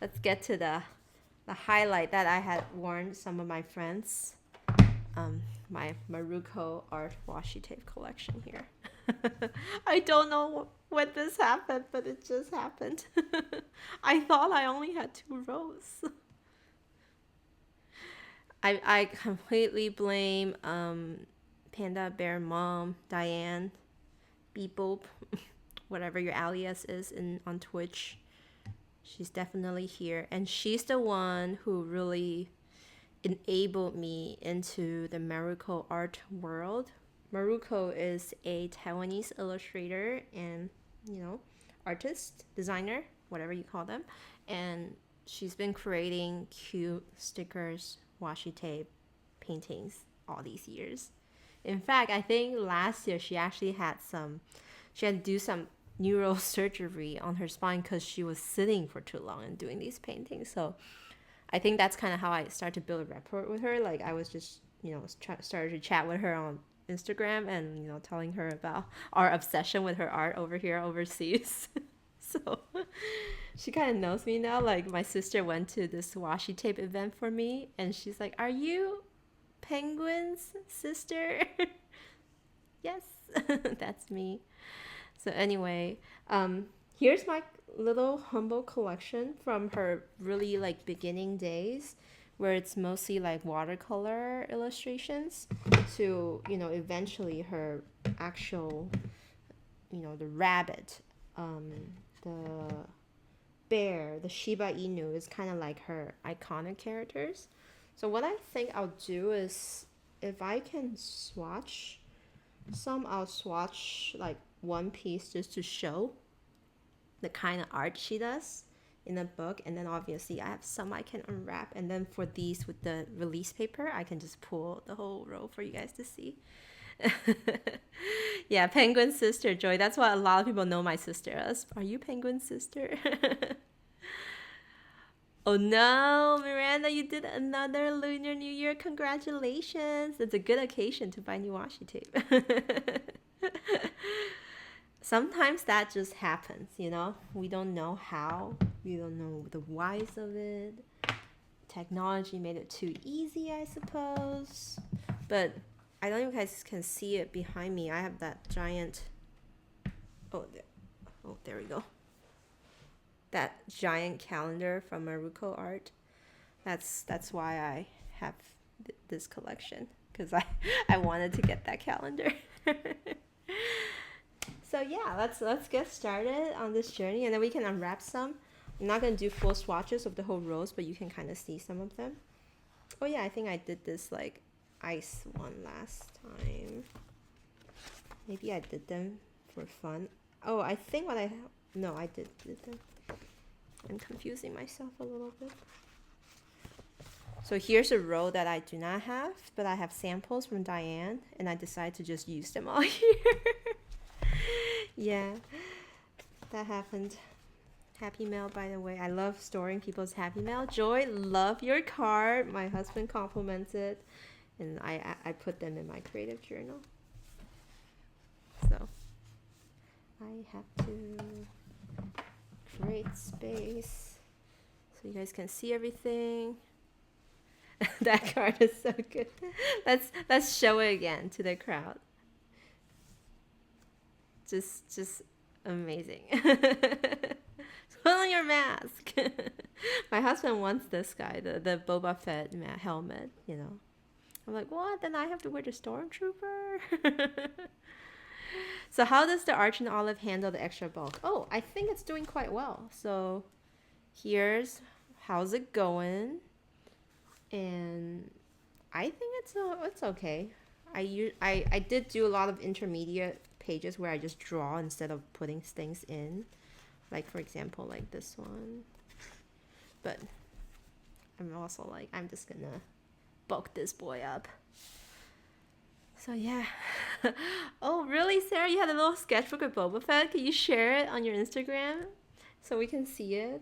let's get to the highlight that I had warned some of my friends. My Maruko art washi tape collection here. I don't know when this happened, but it just happened. I thought I only had 2 rows. I completely blame Panda Bear Mom, Diane, Beep Boop, whatever your alias is on Twitch. She's definitely here, and she's the one who really enabled me into the Maruko art world. Maruko is a Taiwanese illustrator and, artist, designer, whatever you call them. And she's been creating cute stickers, washi tape, paintings all these years. In fact, I think last year she had to do some neurosurgery on her spine because she was sitting for too long and doing these paintings. So I think that's kind of how I started to build a rapport with her. Like I was just, started to chat with her on Instagram and, telling her about our obsession with her art over here overseas. So she kind of knows me now. Like my sister went to this washi tape event for me and she's like, "Are you Penguin's sister?" Yes, that's me. So anyway, here's my little humble collection from her really like beginning days, where it's mostly like watercolor illustrations to eventually her actual the rabbit, the bear, the Shiba Inu is kind of like her iconic characters. So what I think I'll do is if I can swatch some, I'll swatch like one piece just to show the kind of art she does in the book, and then obviously I have some I can unwrap, and then for these with the release paper I can just pull the whole row for you guys to see. Yeah, Penguin's sister, Joy. That's what a lot of people know my sister as. Are you Penguin's sister? Oh no, Miranda, you did another Lunar New Year. Congratulations. It's a good occasion to buy new washi tape. Sometimes that just happens, We don't know how. We don't know the whys of it. Technology made it too easy, I suppose. But I don't know if you guys can see it behind me. I have that giant... Oh, there we go. That giant calendar from Maruko art. That's why I have this collection, because I wanted to get that calendar. So yeah, let's get started on this journey, and then we can unwrap some. I'm not gonna do full swatches of the whole rows, but you can kind of see some of them. Oh yeah, I think I did this like ice one last time. Maybe I did them for fun. Oh, I think I did them. I'm confusing myself a little bit. So here's a row that I do not have, but I have samples from Diane, and I decided to just use them all here. Yeah, that happened. Happy mail, by the way. I love storing people's happy mail. Joy, love your card. My husband compliments it, and I put them in my creative journal. So I have to create space so you guys can see everything. That card is so good. Let's show it again to the crowd. Just amazing. Put on your mask. My husband wants this guy, the Boba Fett helmet, I'm like, what? Then I have to wear the Stormtrooper? So how does the Arch and Olive handle the extra bulk? Oh, I think it's doing quite well. So here's how's it going. And I think it's okay. I did do a lot of intermediate pages where I just draw instead of putting things in. Like, for example, like this one. But I'm also like, I'm just gonna bulk this boy up. So yeah. Oh, really, Sarah? You had a little sketchbook of Boba Fett? Can you share it on your Instagram so we can see it?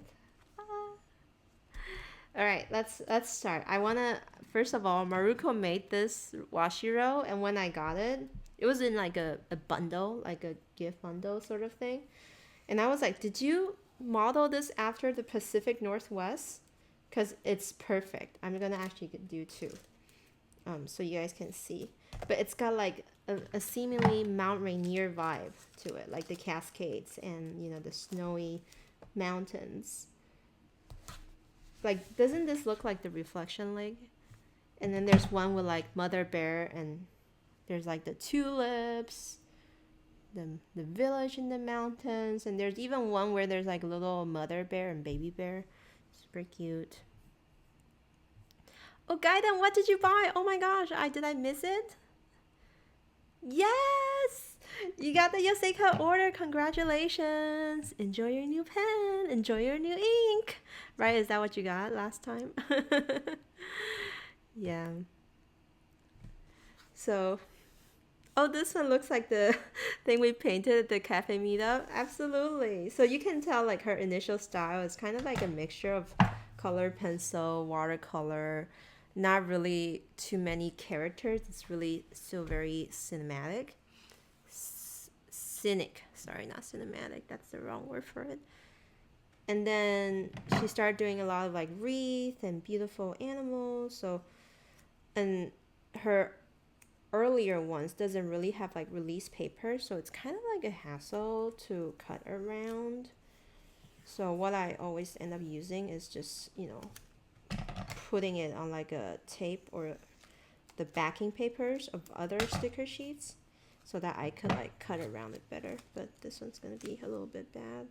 All right, let's start. I wanna first of all, Maruko made this washi row, and when I got it, it was in like a bundle, like a gift bundle sort of thing. And I was like, did you model this after the Pacific Northwest because it's perfect. I'm gonna actually do two, so you guys can see. But it's got like a seemingly Mount Rainier vibe to it, like the Cascades and the snowy mountains. Like, doesn't this look like the Reflection Lake? And then there's one with like Mother Bear, and there's like the tulips, the village in the mountains, and there's even one where there's like a little Mother Bear and Baby Bear. Super cute. Oh, Gaiden, what did you buy? Oh my gosh, did I miss it? Yes! You got the Yoseika order. Congratulations. Enjoy your new pen. Enjoy your new ink. Right? Is that what you got last time? Yeah. So, oh, this one looks like the thing we painted at the cafe meetup. Absolutely. So you can tell like her initial style is kind of like a mixture of color pencil, watercolor, not really too many characters. It's really still very cinematic. Cynic. Sorry, not cinematic. That's the wrong word for it. And then she started doing a lot of like wreath and beautiful animals. So, and her earlier ones doesn't really have like release paper, so it's kind of like a hassle to cut around. So what I always end up using is just putting it on like a tape or the backing papers of other sticker sheets so that I could like cut around it better. But this one's gonna be a little bit bad.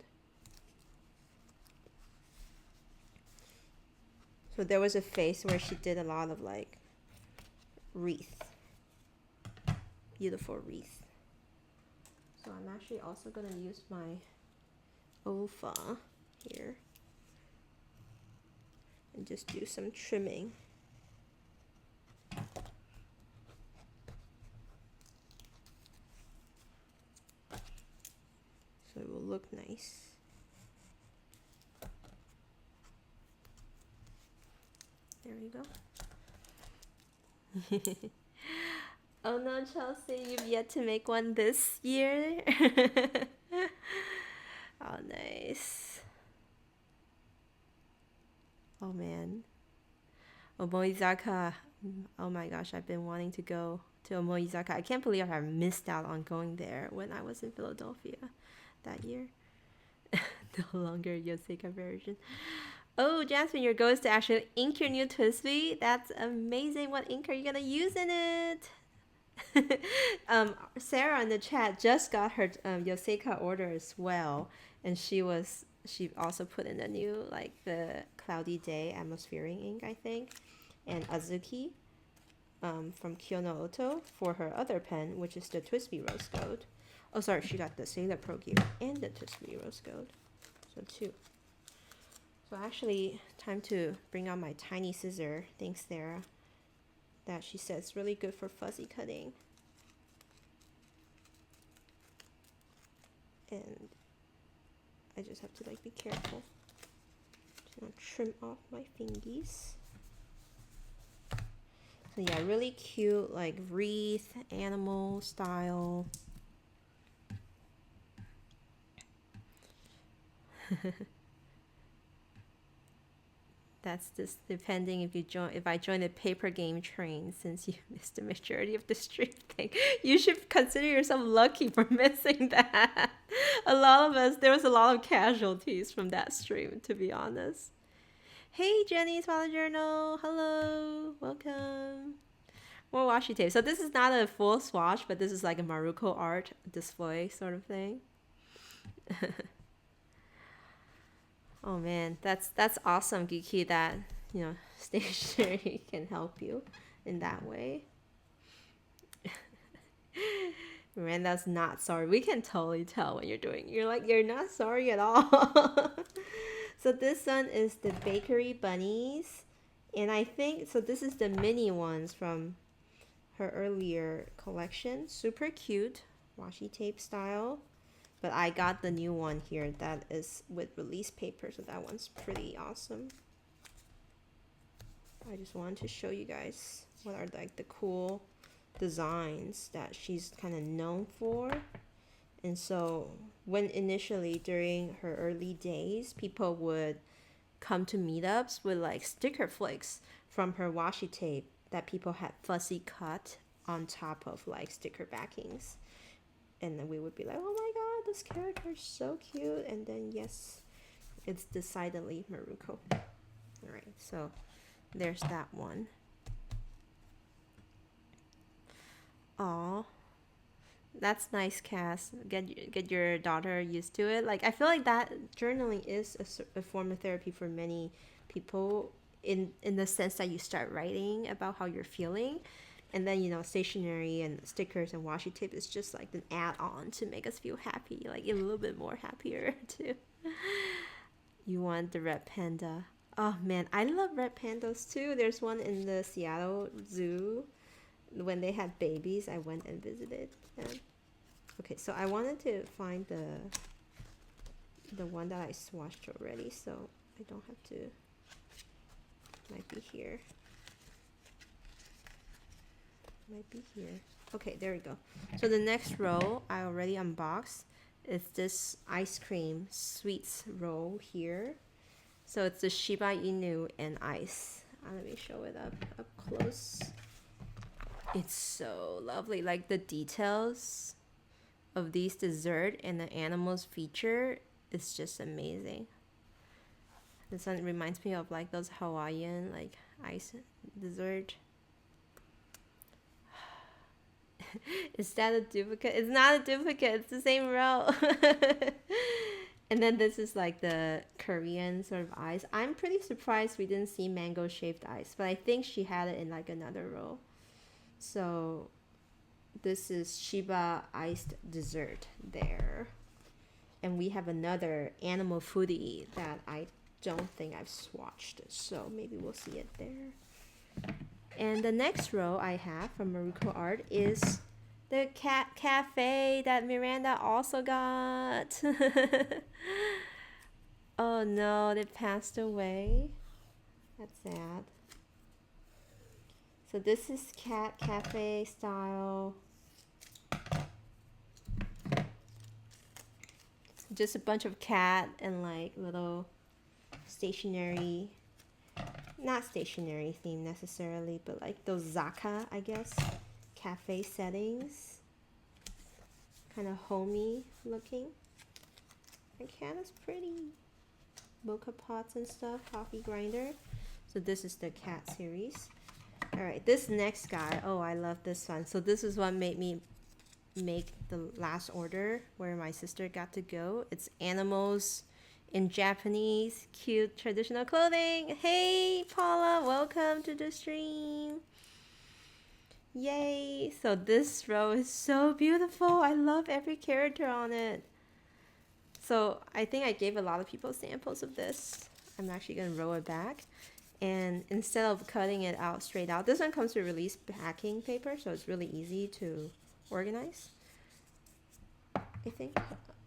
So there was a phase where she did a lot of like wreath, beautiful wreath. So I'm actually also gonna use my OFA here and just do some trimming. So it will look nice. There we go. Oh no, Chelsea, you've yet to make one this year. Oh, nice. Oh man. Omoizaka. Oh my gosh, I've been wanting to go to Omoizaka. I can't believe I missed out on going there when I was in Philadelphia that year. No longer Yoseika version. Oh, Jasmine, your goal is to actually ink your new Twisby. That's amazing. What ink are you gonna use in it? Sarah in the chat just got her Yoseika order as well, and she also put in a new like the Cloudy Day atmospheric ink, I think, and Azuki from Kyono Oto for her other pen, which is the Twisby Rose Gold. Oh, sorry, she got the Sailor Pro Gear and the Twisby Rose Gold, so two. So actually, time to bring out my tiny scissor. Thanks, Sarah. That she says really good for fuzzy cutting. And I just have to like be careful to not trim off my fingies. So yeah, really cute like wreath, animal style. That's just depending if I join the paper game train, since you missed the majority of the stream thing. You should consider yourself lucky for missing that. There was a lot of casualties from that stream, to be honest. Hey Jenny's Wallet Journal, hello, welcome. More washi tape. So this is not a full swatch, but this is like a Maruko art display sort of thing. Oh man, that's awesome, Geeky, that stationery can help you in that way. Miranda's not sorry. We can totally tell when you're not sorry at all. So this one is the Bakery Bunnies, and I think so this is the mini ones from her earlier collection. Super cute washi tape style. But I got the new one here that is with release paper, so that one's pretty awesome. I just wanted to show you guys what are like the cool designs that she's kind of known for. And so when initially during her early days, people would come to meetups with like sticker flakes from her washi tape that people had fussy cut on top of like sticker backings. And then we would be like, oh my god, this character is so cute. And then yes, it's decidedly Maruko. Alright, so there's that one. Aw, that's nice, Cass. Get your daughter used to it. Like I feel like that journaling is a form of therapy for many people in the sense that you start writing about how you're feeling, and then stationery and stickers and washi tape is just like an add-on to make us feel happy, like a little bit more happier too. You want the red panda? Oh man, I love red pandas too. There's one in the Seattle Zoo. When they had babies, I went and visited them. Okay, so I wanted to find the one that I swatched already, so I don't have to. Might be here. Might be here. Okay, there we go. So the next roll I already unboxed is this ice cream sweets roll here. So it's the Shiba Inu and ice. Let me show it up close. It's so lovely. Like the details of these dessert and the animals feature is just amazing. This one reminds me of like those Hawaiian like ice dessert. Is that a duplicate? It's not a duplicate. It's the same roll. And then this is like the Korean sort of ice. I'm pretty surprised we didn't see mango shaved ice, but I think she had it in like another roll. So this is Shiba iced dessert there. And we have another animal foodie that I don't think I've swatched, so maybe we'll see it there. And the next row I have from Maruko Art is the cat cafe that Miranda also got. Oh no, they passed away. That's sad. So this is cat cafe style. Just a bunch of cat and like little stationery, not stationery theme necessarily, but like those Zaka, I guess, cafe settings. Kind of homey looking. My cat is pretty. Mocha pots and stuff, coffee grinder. So this is the cat series. Alright, this next guy, oh I love this one. So this is what made me make the last order where my sister got to go. It's animals in Japanese cute traditional clothing. Hey Paula, welcome to the stream. Yay. So this row is so beautiful. I love every character on it. So I think I gave a lot of people samples of this. I'm actually gonna roll it back, and instead of cutting it out straight out, this one comes with release packing paper, so it's really easy to organize, I think.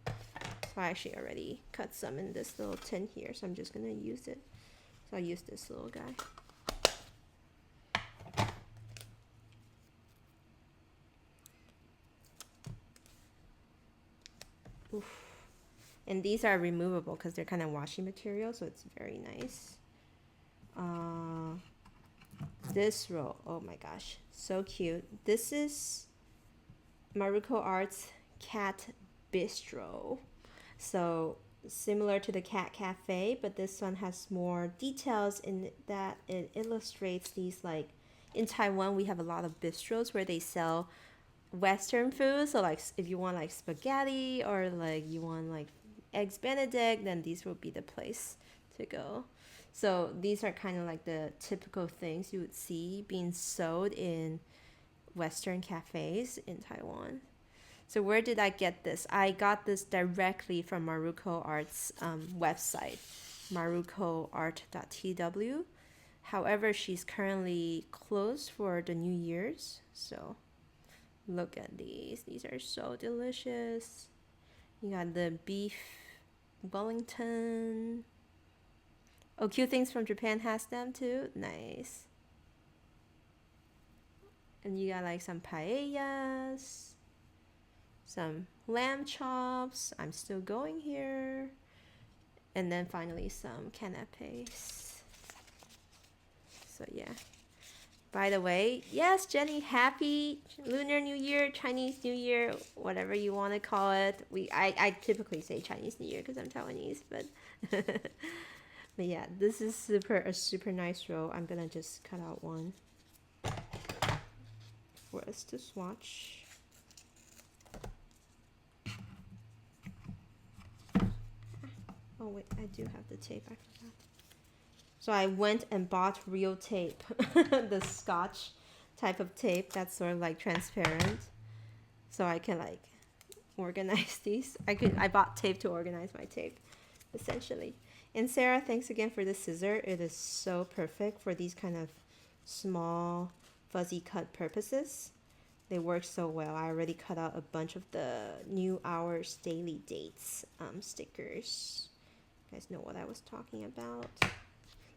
So I actually already cut some in this little tin here, so I'm just gonna use it. So I use this little guy. Oof. And these are removable because they're kind of washi material, so it's very nice. This roll, oh my gosh, so cute. This is Maruko Art's Cat Bistro. So similar to the Cat Cafe, but this one has more details in that it illustrates these, like in Taiwan we have a lot of bistros where they sell Western food. So like if you want like spaghetti or like you want like eggs Benedict, then these will be the place to go. So these are kind of like the typical things you would see being sold in Western cafes in Taiwan. So where did I get this? I got this directly from Maruko Art's website, marukoart.tw. However, she's currently closed for the New Year's. So look at these. These are so delicious. You got the beef Wellington. Oh, Cute Things from Japan has them too. Nice. And you got like some paellas. some lamb chops. I'm still going here. And then finally some canapes. So yeah. By the way, yes, Jenny, happy Lunar New Year, Chinese New Year, whatever you want to call it. I typically say Chinese New Year because I'm Taiwanese, but but yeah, this is a super nice roll. I'm gonna just cut out one for us to swatch. Oh wait, I do have the tape. I forgot. So I went and bought real tape, the Scotch type of tape that's sort of like transparent, so I can like organize these. I bought tape to organize my tape, essentially. And Sarah, thanks again for the scissor. It is so perfect for these kind of small fuzzy cut purposes. They work so well. I already cut out a bunch of the New Hours Daily Dates stickers. You guys know what I was talking about.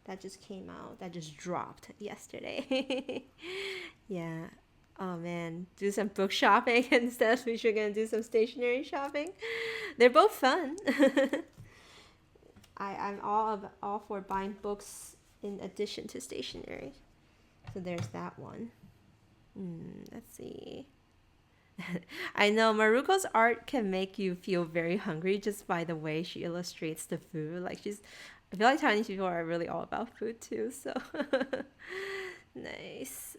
That just came out. That just dropped yesterday. Yeah. Oh man, do some book shopping instead. We should gonna do some stationery shopping. They're both fun. I'm all for buying books in addition to stationery. So there's that one. Let's see. I know Maruko's art can make you feel very hungry just by the way she illustrates the food. Like I feel like Chinese people are really all about food too. So nice.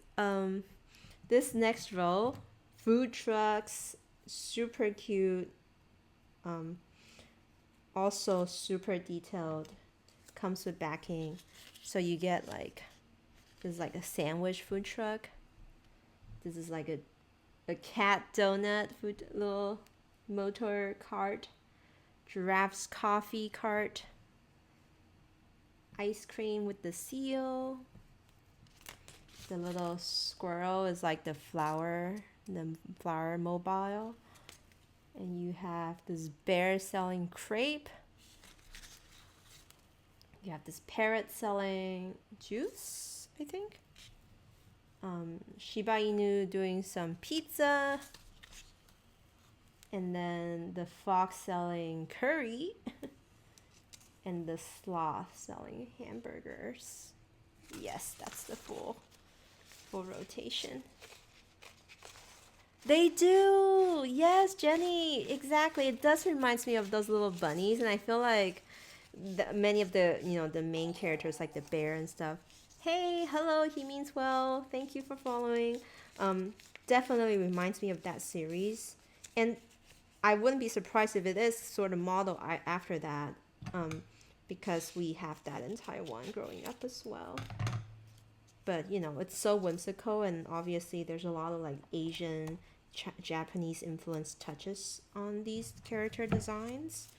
This next row, food trucks, super cute. Also super detailed. Comes with backing, so you get like this is like a sandwich food truck. This is like a cat donut food little motor cart, giraffe's coffee cart, ice cream with the seal. The little squirrel is like the flower mobile. And you have this bear selling crepe. You have this parrot selling juice, I think. Shiba Inu doing some pizza. And then the fox selling curry. And the sloth selling hamburgers. Yes, that's the full rotation. They do! Yes, Jenny! Exactly. It does remind me of those little bunnies, and I feel like many of the, the main characters, like the bear and stuff. Hey, hello, he means well. Thank you for following. Definitely reminds me of that series. And I wouldn't be surprised if it is sort of modeled after that, because we have that in Taiwan growing up as well. But, it's so whimsical, and obviously there's a lot of like Asian, Japanese influenced touches on these character designs.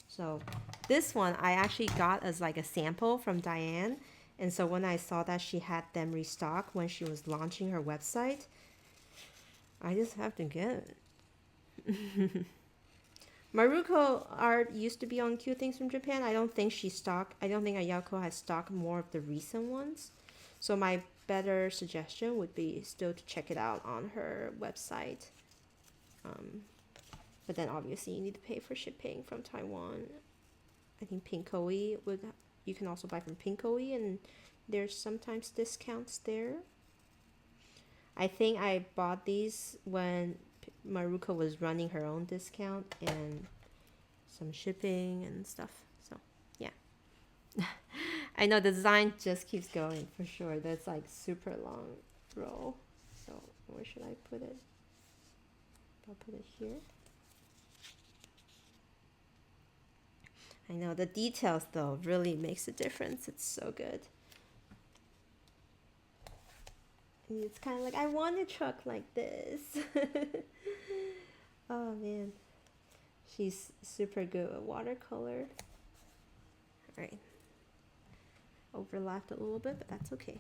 So this one I actually got as like a sample from Diane. And so when I saw that she had them restock when she was launching her website, I just have to get it. Maruko art used to be on Cute Things from Japan. I don't think Ayako has stocked more of the recent ones. So my better suggestion would be still to check it out on her website. But then obviously you need to pay for shipping from Taiwan. I think Pinkoi you can also buy from Pinkoi, and there's sometimes discounts there. I think I bought these when Maruko was running her own discount and some shipping and stuff. So yeah. I know the design just keeps going for sure. That's like super long roll. So where should I put it? I'll put it here. I know the details though really makes a difference. It's so good. And it's kind of like, I want a truck like this. Oh man. She's super good at watercolor. Alright. Overlapped a little bit, but that's okay.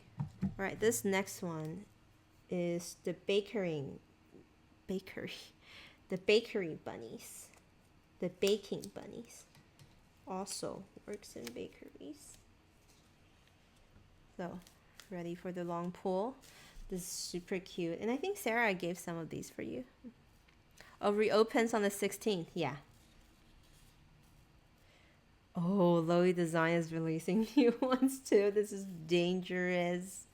Alright, this next one is the bakery bunnies. The baking bunnies. Also works in bakeries. So, ready for the long pull. This is super cute. And I think Sarah gave some of these for you. Oh, reopens on the 16th. Yeah. Oh, Loey Design is releasing new ones too. This is dangerous.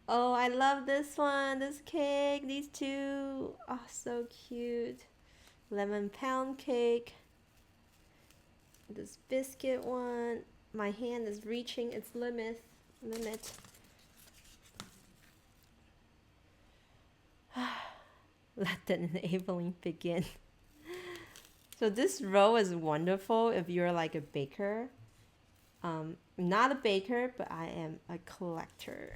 Oh, I love this one. This cake. These two. Oh, so cute. Lemon pound cake. This biscuit one. My hand is reaching its limit. Let the enabling begin. So this row is wonderful if you're like a baker. Not a baker, but I am a collector.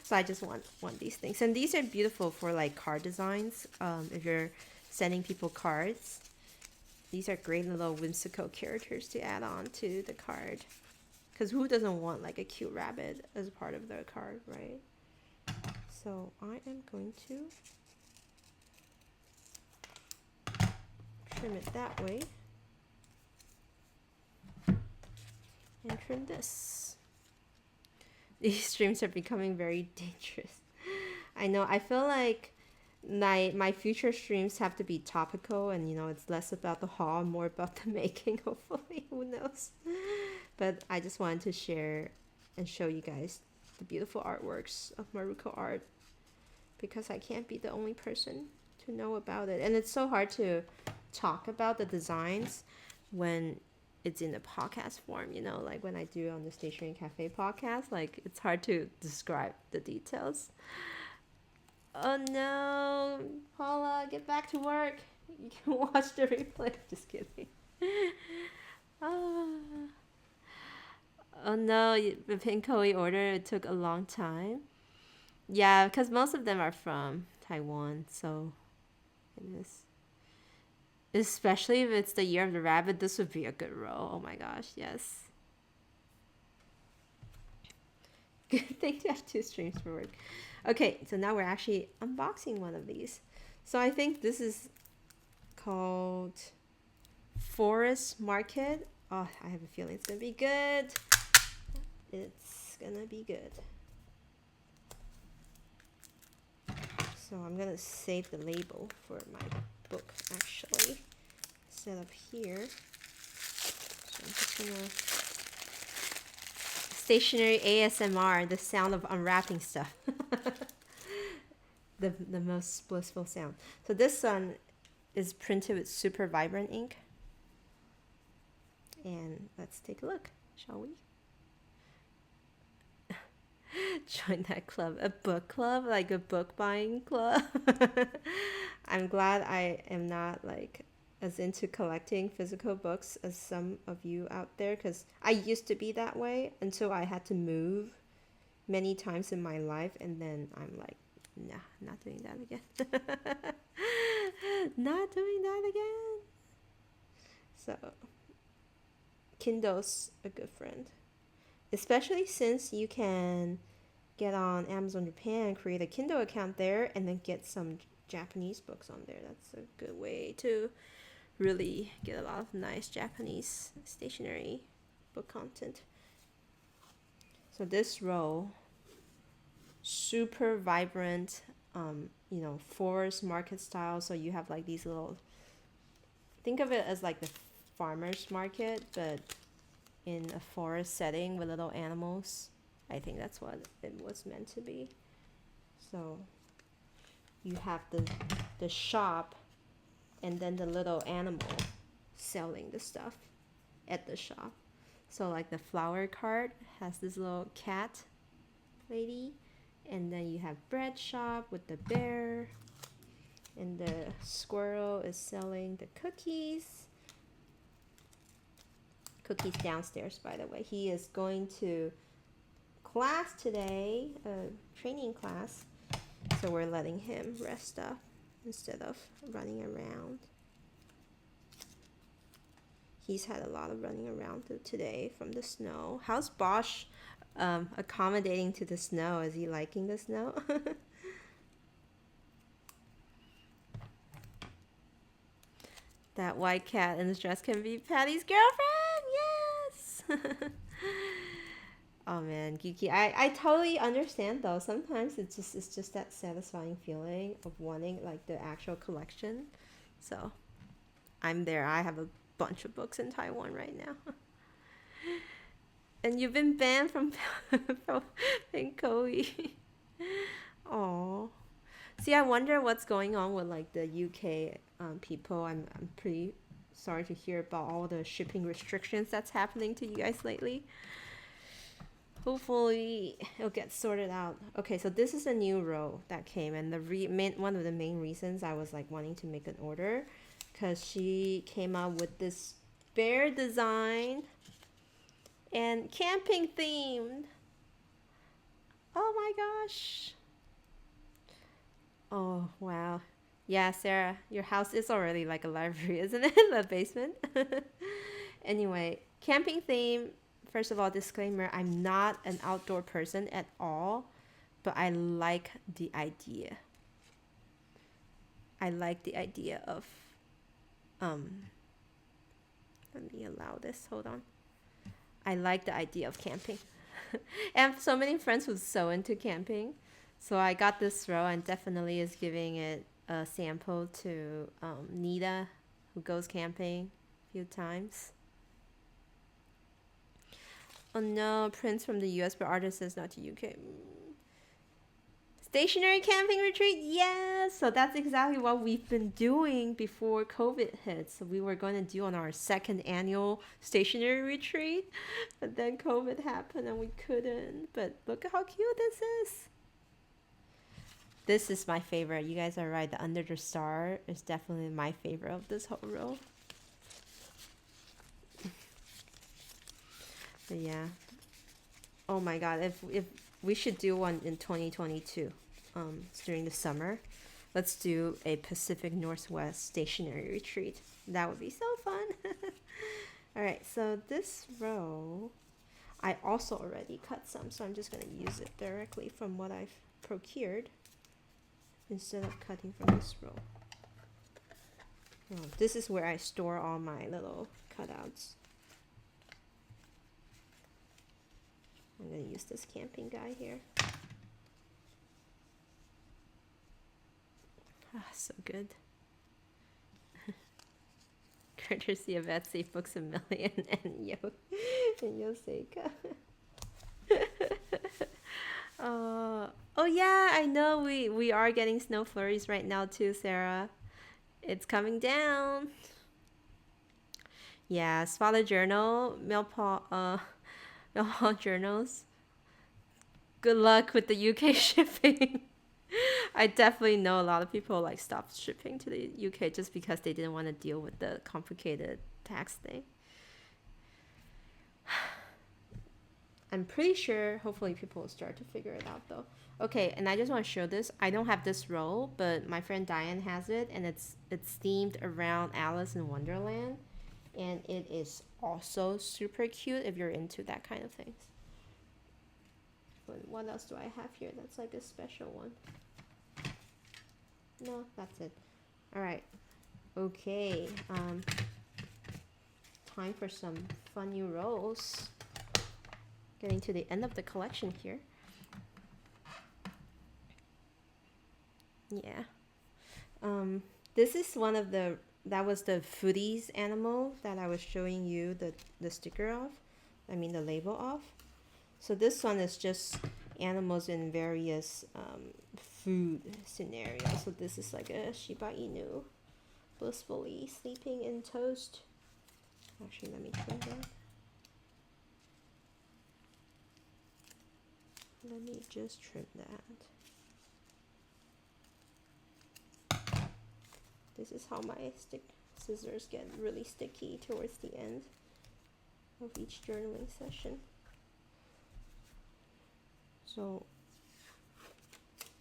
So I just want these things. And these are beautiful for like card designs. If you're sending people cards. These are great little whimsical characters to add on to the card. Because who doesn't want like a cute rabbit as part of their card, right? So I am going to trim it that way. And trim this. These streams are becoming very dangerous. I know, I feel like my future streams have to be topical, and you know, it's less about the haul, more about the making, hopefully. Who knows? But I just wanted to share and show you guys the beautiful artworks of Maruko art, because I can't be the only person to know about it. And it's so hard to talk about the designs when it's in a podcast form, you know, like when I do on the Stationery Cafe podcast, like it's hard to describe the details. Oh no, Paula, get back to work. You can watch the replay. Just kidding. Oh, oh no, the Pinkoi order, it took a long time. Yeah, because most of them are from Taiwan, so it is. Especially if it's the year of the rabbit, this would be a good row. Oh my gosh, yes. Good thing to have 2 streams for work. Okay, so now we're actually unboxing one of these. So I think this is called Forest Market. Oh, I have a feeling it's gonna be good. It's gonna be good. So I'm gonna save the label for my book actually. Set up here. So I'm just gonna stationery ASMR, the sound of unwrapping stuff. the most blissful sound. So this one is printed with super vibrant ink. And let's take a look, shall we? Join that club. A book club, like a book buying club. I'm glad I am not like as into collecting physical books as some of you out there, because I used to be that way until I had to move many times in my life, and then I'm like, nah, not doing that again. Not doing that again. So Kindle's a good friend, especially since you can get on Amazon Japan and create a Kindle account there and then get some Japanese books on there. That's a good way to really get a lot of nice Japanese stationery book content. So this row, super vibrant, you know, forest market style. So you have like these little, think of it as like the farmer's market, but in a forest setting with little animals. I think that's what it was meant to be. So you have the shop and then the little animal selling the stuff at the shop. So like the flower cart has this little cat lady, and then you have bread shop with the bear, and the squirrel is selling the cookies. Cookies downstairs, by the way. He is going to class today, a training class, so we're letting him rest up instead of running around. He's had a lot of running around today from the snow. How's Bosch accommodating to the snow? Is he liking the snow? That white cat in his dress can be Patty's girlfriend. Yes. Oh man, geeky. I totally understand though. Sometimes it's just that satisfying feeling of wanting like the actual collection. So I'm there. I have a bunch of books in Taiwan right now. And you've been banned from from Pinkoi. Oh. See, I wonder what's going on with like the UK people. I'm pretty sorry to hear about all the shipping restrictions that's happening to you guys lately. Hopefully it'll get sorted out. Okay, so this is a new row that came, and one of the main reasons I was like wanting to make an order, because she came out with this bear design and camping themed. Oh my gosh. Oh wow. Yeah, Sarah, your house is already like a library, isn't it? The basement. Anyway, camping theme. First of all, disclaimer, I'm not an outdoor person at all, but I like the idea. I like the idea of um let me allow this. Hold on. I like the idea of camping. I have so many friends who's so into camping. So I got this row and definitely is giving it a sample to Nita, who goes camping a few times. Oh no, prints from the US, but artist says not to UK. Stationary camping retreat, yes! So that's exactly what we've been doing before COVID hit. So we were going to do on our second annual stationary retreat, but then COVID happened and we couldn't. But look at how cute this is. This is my favorite. You guys are right. The Under the Star is definitely my favorite of this whole row. But yeah. Oh my god, if we should do one in 2022, during the summer. Let's do a Pacific Northwest stationary retreat. That would be so fun. All right, so this row, I also already cut some, so I'm just gonna use it directly from what I've procured instead of cutting from this row. Oh, this is where I store all my little cutouts. I'm gonna use this camping guy here. Ah, so good. Courtesy of Etsy, Books a Million, and Yoseka. Oh yeah, I know we are getting snow flurries right now too, Sarah. It's coming down. Yeah, Spotted Journal, Millpaw Journals. Good luck with the UK shipping. I definitely know a lot of people like stopped shipping to the UK just because they didn't want to deal with the complicated tax thing. I'm pretty sure hopefully people will start to figure it out though. Okay, and I just want to show this. I don't have this roll, but my friend Diane has it, and it's themed around Alice in Wonderland, and it is also super cute if you're into that kind of things. But what else do I have here that's like a special one? No, that's it. All right. Okay. Time for some fun new rolls. Getting to the end of the collection here. Yeah. This is one of that was the foodies animal that I was showing you the sticker of. I mean the label of. So this one is just animals in various food scenarios. So this is like a Shiba Inu blissfully sleeping in toast. Actually, let me trim that. Let me just trim that. This is how my scissors get really sticky towards the end of each journaling session. So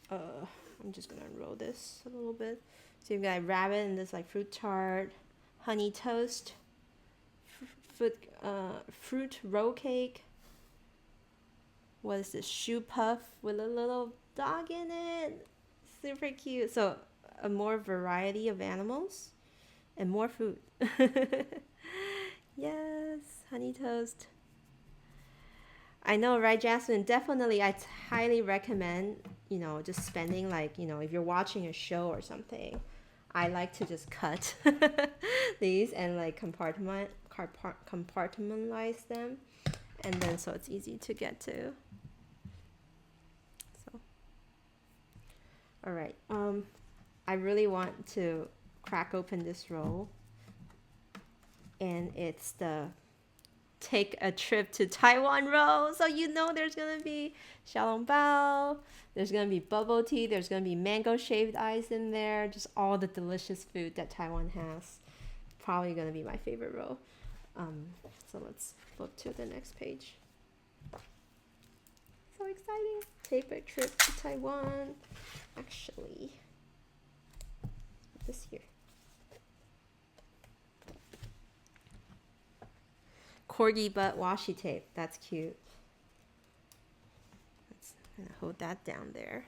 I'm just gonna unroll this a little bit. So you've got rabbit and this like fruit tart, honey toast, fruit roll cake. What is this? Shoe puff with a little dog in it. Super cute. So a more variety of animals and more food. Yes, honey toast. I know, right, Jasmine? Definitely, I highly recommend, just spending like, if you're watching a show or something, I like to just cut these and like compartmentalize them, and then so it's easy to get to. So, all right. I really want to crack open this roll, and it's the take a trip to Taiwan roll. So there's gonna be xiaolongbao, there's gonna be bubble tea, there's gonna be mango shaved ice in there, just all the delicious food that Taiwan has. Probably gonna be my favorite roll. So let's flip to the next page. So exciting! Take a trip to Taiwan. Actually, this here. Corgi butt washi tape. That's cute. Let's gonna hold that down there.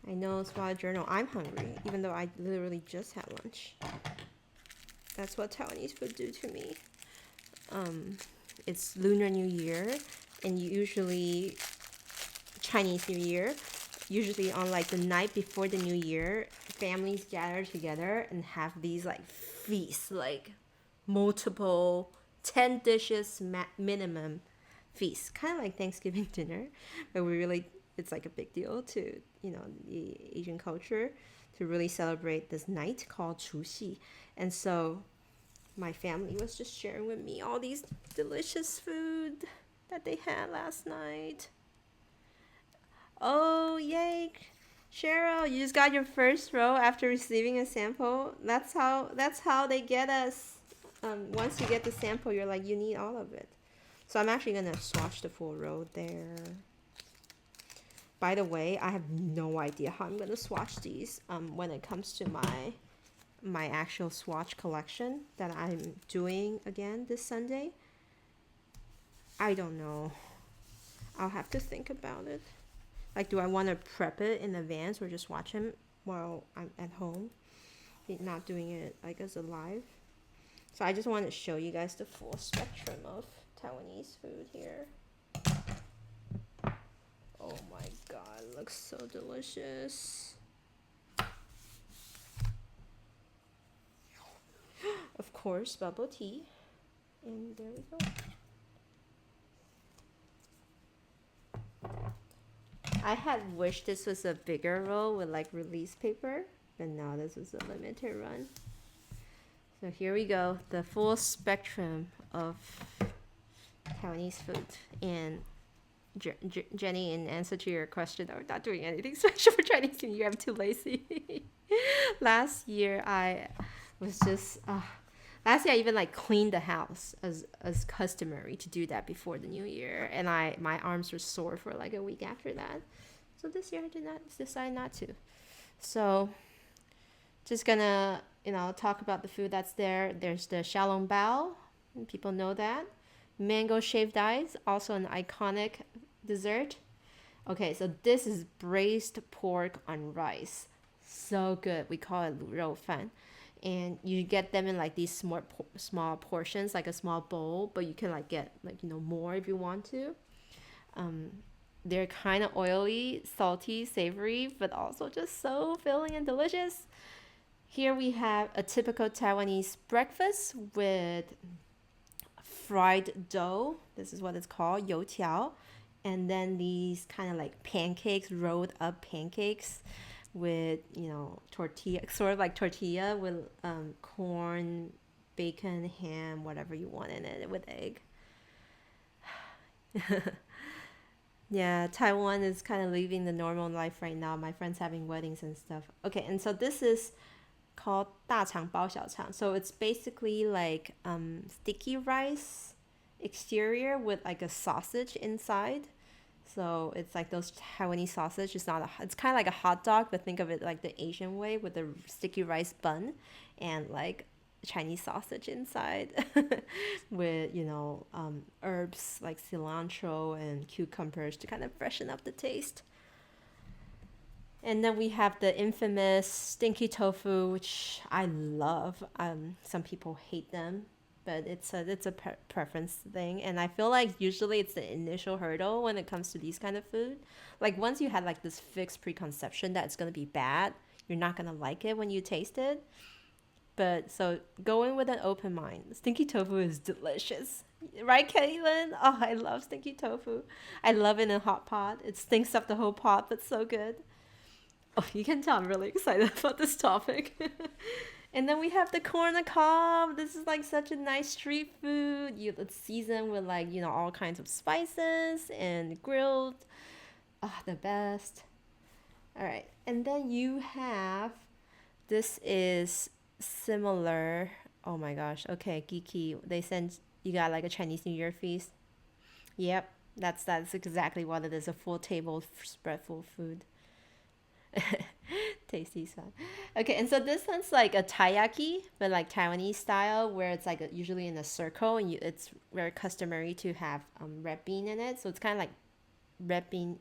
I know, Swallow Journal. I'm hungry, even though I literally just had lunch. That's what Taiwanese food do to me. It's Lunar New Year, and usually Chinese New Year. Usually on like the night before the New Year, families gather together and have these like feasts, like multiple 10 dishes minimum feast, kind of like Thanksgiving dinner, but it's like a big deal to the Asian culture to really celebrate this night called Chuxi. And so my family was just sharing with me all these delicious food that they had last night. Oh, yay! Cheryl, you just got your first row after receiving a sample. That's how they get us. Once you get the sample, you're like, you need all of it. So I'm actually gonna swatch the full row there. By the way, I have no idea how I'm gonna swatch these when it comes to my actual swatch collection that I'm doing again this Sunday. I don't know. I'll have to think about it. Like, do I want to prep it in advance or just watch him while I'm at home? Not doing it like as a live. So I just want to show you guys the full spectrum of Taiwanese food here. Oh my god, it looks so delicious. Of course, bubble tea. And there we go. I had wished this was a bigger roll with like release paper, but no, this was a limited run. So here we go, the full spectrum of Taiwanese food. And Jenny, in answer to your question, I'm not doing anything special for Chinese New Year. I'm too lazy. Last year I was just last year I even like cleaned the house as customary to do that before the New Year, and my arms were sore for like a week after that. So this year I decide not to. So just gonna talk about the food that's there. There's the xiaolongbao, and people know that. Mango shaved ice, also an iconic dessert. Okay, so this is braised pork on rice. So good. We call it 卤肉饭. And you get them in like these small portions, like a small bowl, but you can like get like more if you want to. They're kind of oily, salty, savory, but also just so filling and delicious. Here we have a typical Taiwanese breakfast with fried dough. This is what it's called, youtiao. And then these kind of like pancakes, rolled up pancakes with tortilla, sort of like tortilla with corn, bacon, ham, whatever you want in it, with egg. Yeah, Taiwan is kind of living the normal life right now. My friends having weddings and stuff. Okay, and so this is called 大肠包小肠. So it's basically like sticky rice exterior with like a sausage inside. So it's like those Taiwanese sausage. It's kind of like a hot dog, but think of it like the Asian way with the sticky rice bun and like Chinese sausage inside with herbs like cilantro and cucumbers to kind of freshen up the taste. And then we have the infamous Stinky Tofu, which I love. Some people hate them, but it's a preference thing, and I feel like usually it's the initial hurdle when it comes to these kind of food. Like once you had like this fixed preconception that it's gonna be bad, you're not gonna like it when you taste it. But so go in with an open mind. Stinky tofu is delicious. Right, Caitlin? Oh, I love stinky tofu. I love it in a hot pot. It stinks up the whole pot, but so good. Oh, you can tell I'm really excited about this topic. And then we have the corn on the cob. This is like such a nice street food. It's seasoned with like, all kinds of spices and grilled. Ah, the best. All right. And then you have, this is similar. Oh my gosh. Okay, geeky. They sent you got like a Chinese New Year feast. Yep. That's exactly what it is. A full table spread full food. Tasty fun. Okay, and so this one's like a taiyaki, but like Taiwanese style, where it's like usually in a circle, and it's very customary to have red bean in it. So it's kind of like red bean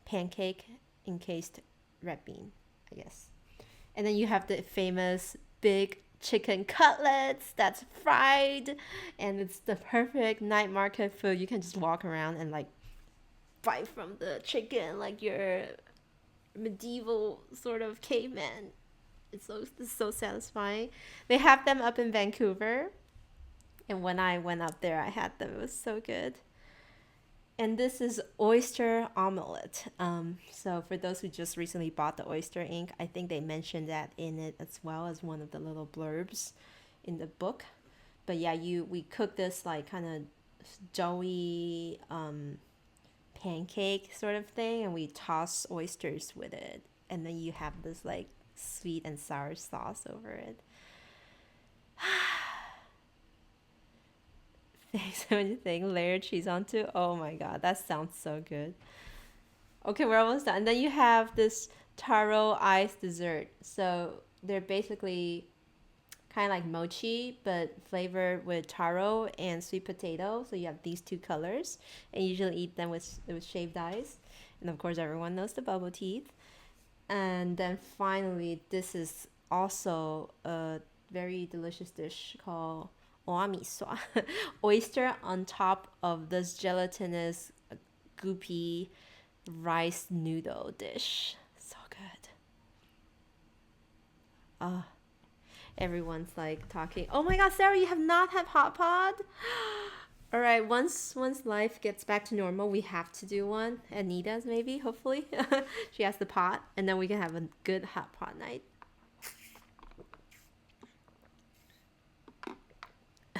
pancake encased red bean, I guess. And then you have the famous big chicken cutlets that's fried, and it's the perfect night market food. You can just walk around and like bite from the chicken like you're medieval sort of caveman. It's so satisfying. They have them up in Vancouver, and when I went up there, I had them. It was so good. And this is Oyster Omelette. So for those who just recently bought the Oyster ink, I think they mentioned that in it as well as one of the little blurbs in the book. But yeah, we cook this like kind of doughy pancake sort of thing, and we toss oysters with it, and then you have this like sweet and sour sauce over it. Thanks so much. Thing layered cheese onto. Oh my god, that sounds so good. Okay, we're almost done. And then you have this Taro Ice Dessert. So they're basically kind of like mochi, but flavored with taro and sweet potato. So you have these two colors, and you usually eat them with shaved ice. And of course, everyone knows the bubble teeth. And then finally, this is also a very delicious dish called oamiswa, oyster on top of this gelatinous, goopy rice noodle dish. So good. Everyone's like talking. Oh my god, Sarah, you have not had hot pot? All right, once life gets back to normal, we have to do one. Anita's maybe, hopefully. She has the pot, and then we can have a good hot pot night.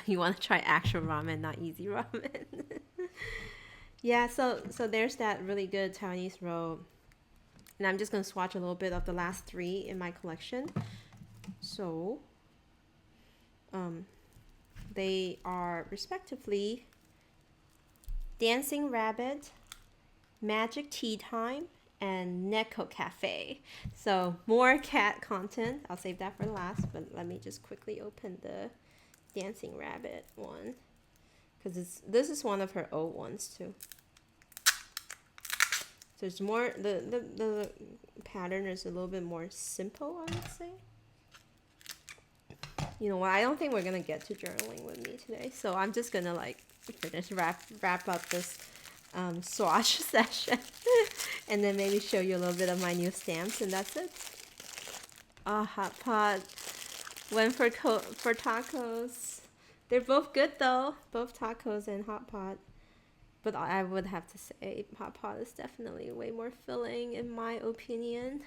You want to try actual ramen, not easy ramen. Yeah, so there's that really good Taiwanese roll. And I'm just going to swatch a little bit of the last three in my collection. So, they are respectively Dancing Rabbit, Magic Tea Time, and Neco Cafe. So more cat content. I'll save that for last, but let me just quickly open the Dancing Rabbit one, because this is one of her old ones too. So it's more the pattern is a little bit more simple, I would say. You know what? I don't think we're gonna get to journaling with me today, so I'm just gonna like finish wrap up this swatch session, and then maybe show you a little bit of my new stamps, and that's it. Hot pot. Went for tacos. They're both good though, both tacos and hot pot. But I would have to say hot pot is definitely way more filling in my opinion.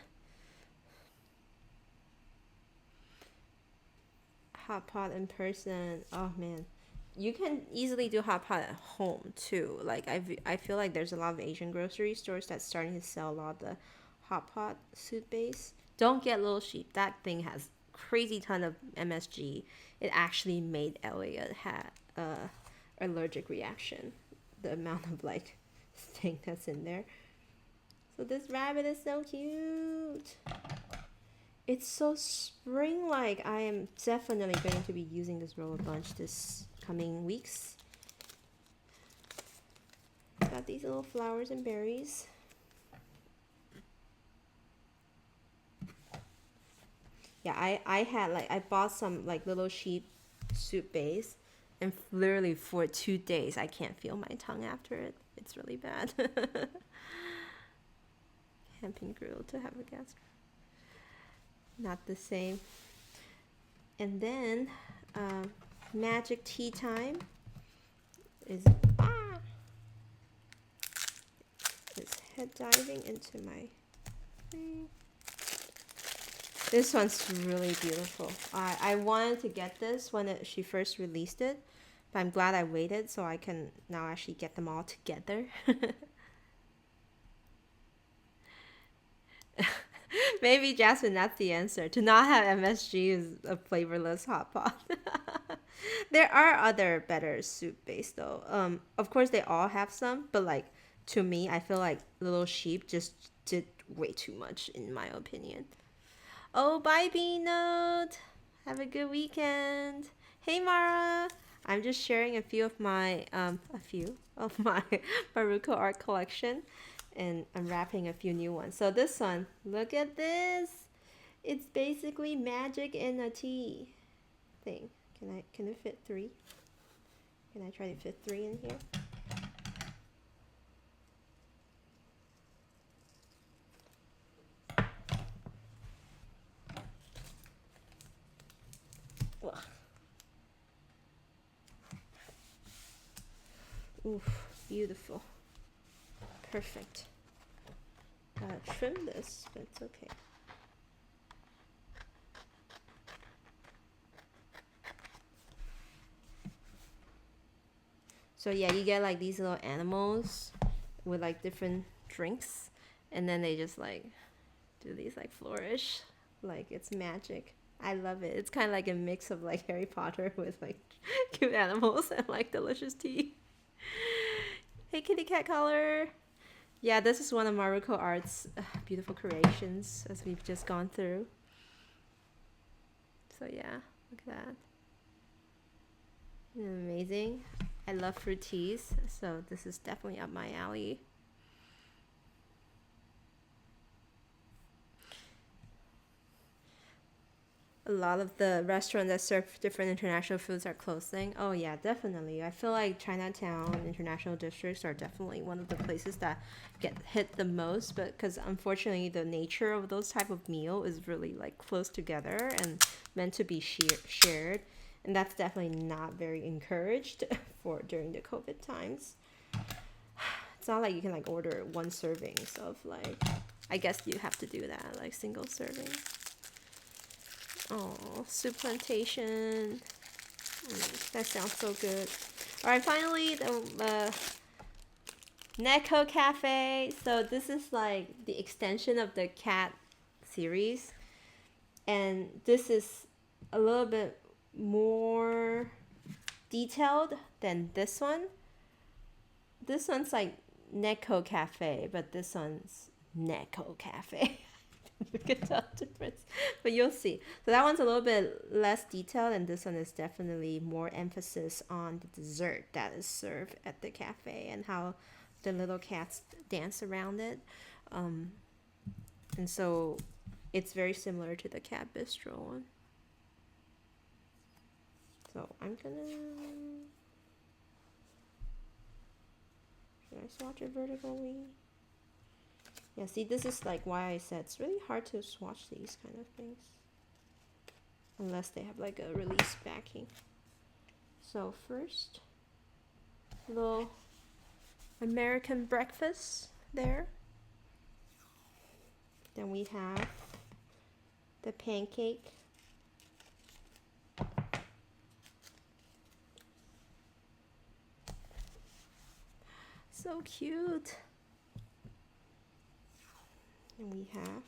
Hot pot in person, oh man, you can easily do hot pot at home too. Like I feel like there's a lot of Asian grocery stores that's starting to sell a lot of the hot pot soup base. Don't get Little Sheep. That thing has crazy ton of MSG. It actually made Elliot have allergic reaction. The amount of like thing that's in there. So this rabbit is so cute. It's so spring-like. I am definitely going to be using this roll a bunch this coming weeks. It's got these little flowers and berries. Yeah, I had like, I bought some like Little Sheep soup base. And literally for 2 days, I can't feel my tongue after it. It's really bad. Camping grill to have a gas. Not the same. And then magic tea time is head diving into my thing. This one's really beautiful. I wanted to get this when she first released it, but I'm glad I waited so I can now actually get them all together. Maybe, Jasmine, that's the answer. To not have MSG is a flavorless hot pot. There are other better soup base though. Of course they all have some, but like to me, I feel like Little Sheep just did way too much in my opinion. Oh, bye, Beanote. Have a good weekend. Hey, Mara. I'm just sharing a few of my Maruko art collection, and I'm wrapping a few new ones. So this one, look at this. It's basically magic in a tea thing. Can it fit 3? Can I try to fit 3 in here? Ugh. Oof, beautiful. Perfect. Trim this, but it's okay. So yeah, you get like these little animals with like different drinks, and then they just like do these like flourish, like it's magic. I love it. It's kind of like a mix of like Harry Potter with like cute animals and like delicious tea. Hey, kitty cat color. Yeah, this is one of Maruko Art's beautiful creations as we've just gone through. So yeah, look at that. Isn't it amazing? I love fruit teas, so this is definitely up my alley. A lot of the restaurants that serve different international foods are closing. Oh yeah, definitely. I feel like Chinatown and international districts are definitely one of the places that get hit the most, but because unfortunately the nature of those type of meal is really like close together and meant to be shared, and that's definitely not very encouraged for during the COVID times. It's not like you can like order one servings of like, I guess you have to do that like single serving. Oh, soup plantation. That sounds so good. Alright, finally, the Neco Cafe. So this is like the extension of the cat series. And this is a little bit more detailed than this one. This one's like Neco Cafe, but this one's Neco Cafe. You can tell the difference, but you'll see. So that one's a little bit less detailed, and this one is definitely more emphasis on the dessert that is served at the cafe and how the little cats dance around it. And so it's very similar to the cat bistro one. So I'm gonna, should I swatch it vertically? Yeah, see, this is like why I said it's really hard to swatch these kind of things unless they have like a release backing. So first, little American breakfast there. Then we have the pancake. So cute. And we have,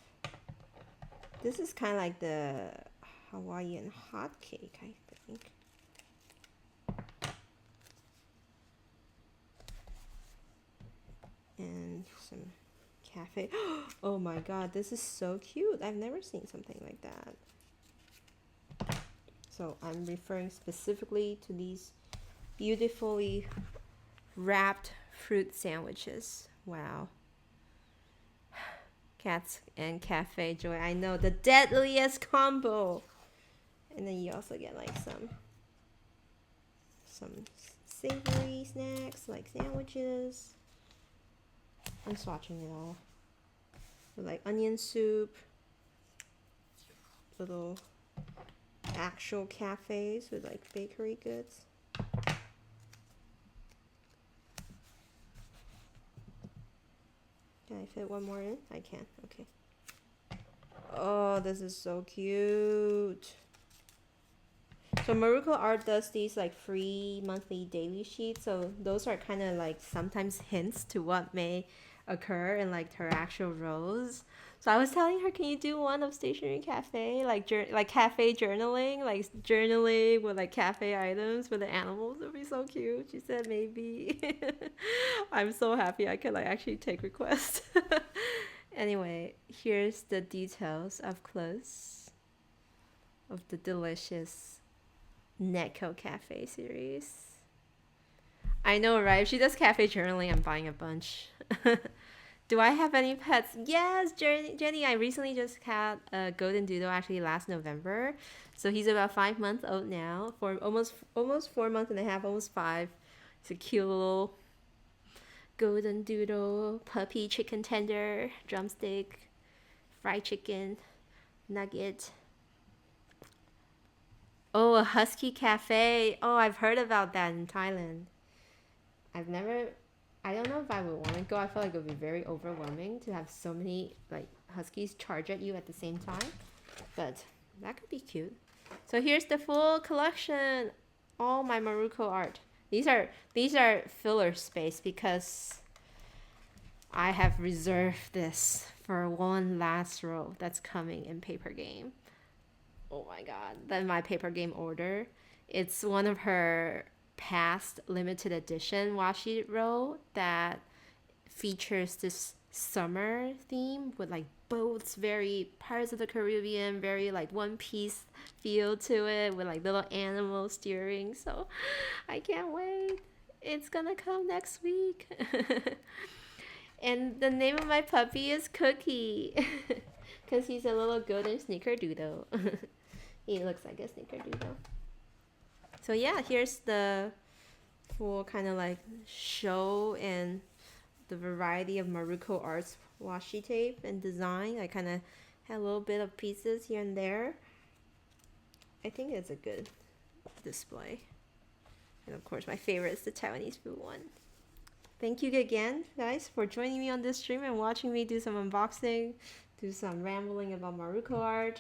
this is kind of like the Hawaiian hot cake, I think. And some cafe. Oh my god, this is so cute. I've never seen something like that. So I'm referring specifically to these beautifully wrapped fruit sandwiches. Wow. Cats and cafe joy. I know, the deadliest combo. And then you also get like some some savory snacks like sandwiches. I'm swatching it all. With like onion soup, little actual cafes with like bakery goods. Can I fit one more in? I can. Okay. Oh, this is so cute. So Maruko Art does these like free monthly daily sheets. So those are kind of like sometimes hints to what may occur in like her actual rows. So I was telling her, can you do one of stationery cafe, like like cafe journaling, like journaling with like cafe items with the animals? It would be so cute. She said maybe. I'm so happy I could like actually take requests. Anyway, here's the details up close of the delicious Neco Cafe series. I know, right? If she does cafe journaling, I'm buying a bunch. Do I have any pets? Yes, Jenny. I recently just had a golden doodle actually last November. So he's about 5 months old now. For almost 4 months and a half, almost 5. He's a cute little golden doodle puppy chicken tender, drumstick, fried chicken, nugget. Oh, a husky cafe. Oh, I've heard about that in Thailand. I don't know if I would want to go. I feel like it would be very overwhelming to have so many like huskies charge at you at the same time. But that could be cute. So here's the full collection. All my Maruko art. These are filler space because I have reserved this for one last row that's coming in paper game. Oh my god. Then my paper game order. It's one of her past limited edition washi row that features this summer theme with like boats, very Pirates of the Caribbean, very like One Piece feel to it with like little animals steering. So I can't wait. It's gonna come next week. And the name of my puppy is Cookie because he's a little golden snickerdoodle. He looks like a snickerdoodle. So yeah, here's the full kind of like show and the variety of Maruko Art's washi tape and design. I kind of had a little bit of pieces here and there. I think it's a good display. And of course, my favorite is the Taiwanese food one. Thank you again, guys, for joining me on this stream and watching me do some unboxing, do some rambling about Maruko art,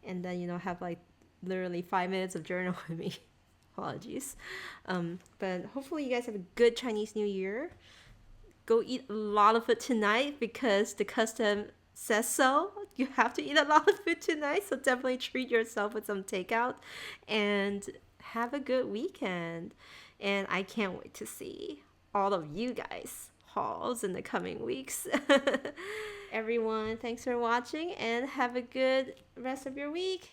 and then, you know, have like literally 5 minutes of journal with me. Apologies. But hopefully you guys have a good Chinese New Year. Go eat a lot of food tonight because the custom says so. You have to eat a lot of food tonight, so definitely treat yourself with some takeout and have a good weekend. And I can't wait to see all of you guys hauls in the coming weeks. Everyone, thanks for watching and have a good rest of your week.